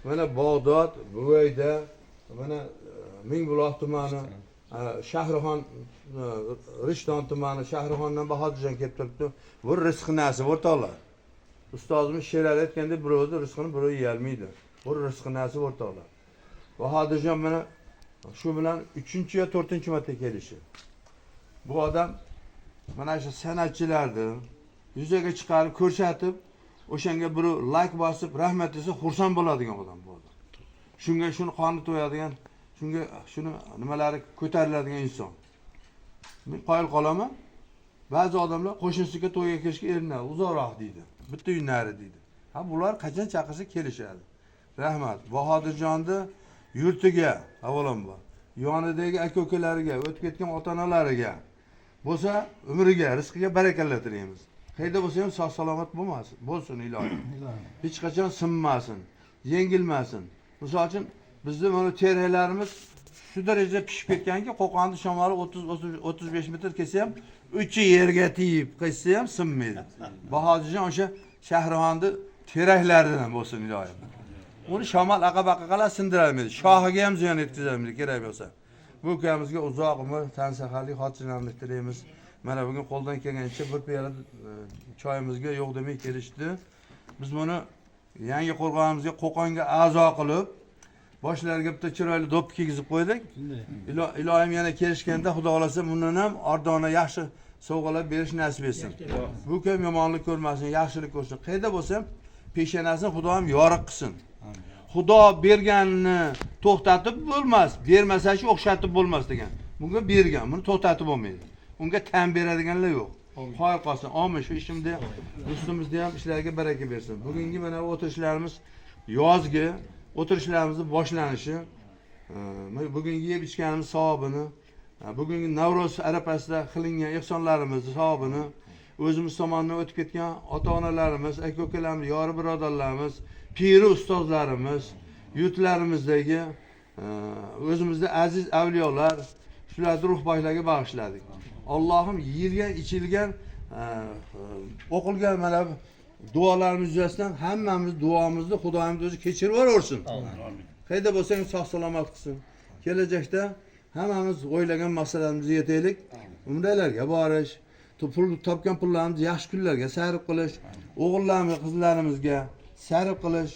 mana Bag'dod, Buvayda, mana Mingbuloq tumani, Shahrixon, Rishton tumani, Shahrixondan Bahodirjon kelib turibdi. Bu rizq nasib o'rtoqlar. Ustozimiz she'rlar aytganda birovning rizqini birov yeyolmaydi. Bu rizq nasib o'rtoqlar. Bahodirjon mana shu bilan 3-chi yo 4-chi marta kelishi. Bu odam mana shu san'atchilarni yuzaga chiqarib ko'rsatib, o'shanga bir like bosib, rahmat desa xursand bo'ladigan odam bu odam. Shunga shuni qoni to'yadigan, shunga shuni nimalari ko'tariladigan inson. Men qoyil qolaman. Ba'zi odamlar qo'shnisiga to'yga kelishga erinadi, uzoqroq deydi. Bitta uy nari deydi. Ha, bular qachon chaqirsa kelishadi. Rahmat. Bahodirjonni yurtiga, avvalambor, yonidagi aka-ukalariga, o'tib ketgan ota-onalariga bo'lsa, umriga, rizqiga barakalla tilaymiz. Qayda bo'lsa ham sog' salomat bo'lsin ilohim. Hech qachon sinmasin, yengilmasin. Misol uchun bizning mana teraklarimiz shu darajada pishib ketganki, Qo'qonning shamoli 30-35 metr kelsa ham uchi yerga tegib qaytsa ham sinmaydi. Bahodirjon o'sha Shahrixonning teraklaridan bo'lsin ilohim. Uni shamol aqabaqa sindirolmaydi. Shohiga ham ziyon yetkazolmaydi kerak bo'lsa. Bu ukamizga uzoq umr, tan saqalik, xotirjamlik tilaymiz. Mana bugun qo'ldan kelgancha bir piyola choyimizga yo'q demay kelishdi. Biz buni yangi qo'rg'onimizga Qo'qonga a'zo qilib, boshlariga bitta chiroyli do'ppi kiygizib qo'ydik. Ilohim yana kelishganda Xudo xolasa bundan ham ordona yaxshi sovg'alar berish nasib etsin. Bu ukam yomonlik ko'rmasin, yaxshilik ko'rsin. Qayda bo'lsa ham peshonasini Xudo ham yoriq qilsin. Xudo berganini to'xtatib bo'lmas, bermasa-chi o'xshatib bo'lmas degan. Bunga bergan, buni to'xtatib bo'lmaydi. Unga tan beradiganlar yo'q. Xo'p qolsin. Amin. Shu ishimda, ustimizda ham ishlarga baraka bersin. Bugungi mana o'tirishlarimiz yozgi o'tirishlarimizni boshlanishi, bugungi yeb ichganimiz savobini, bugungi Navro'z arafasida qilingan ehsonlarimizni savobini, o'zimiz tomonidan o'tib ketgan ota-onalarimiz, aka-ukalarimiz, yori birodarlarimiz, piri ustozlarimiz, yurtlarimizdagi o'zimizda aziz avliyolar, shularni ruh boshlarga bag'ishladik. Allohim yeyilgan, ichilgan, o'qilgan mana duolarimiz yuzasidan hammamiz duomizni Xudoyimiz o'zi kechirib yuborsin. Amin. Qayda bo'lsang sog' salomat qilsin. Kelajakda hammamiz o'ylagan maqsadlarimizga yetaylik. Umralarga borish, pul topgan pullarimizni yaxshi kunlarga sarf qilish, o'g'illarimiz, qizlarimizga sarf qilish,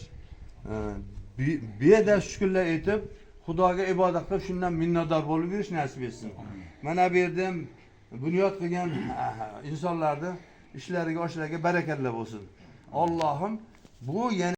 beda shukrlar aytib, Xudoga ibodat qilib, shundan minnatdor bo'lib yurish nasib etsin. Mana bu yerda ham bunyod qilgan insonlarning ishlariga, oshlariga barakalla bo'lsin. Allohim bu yana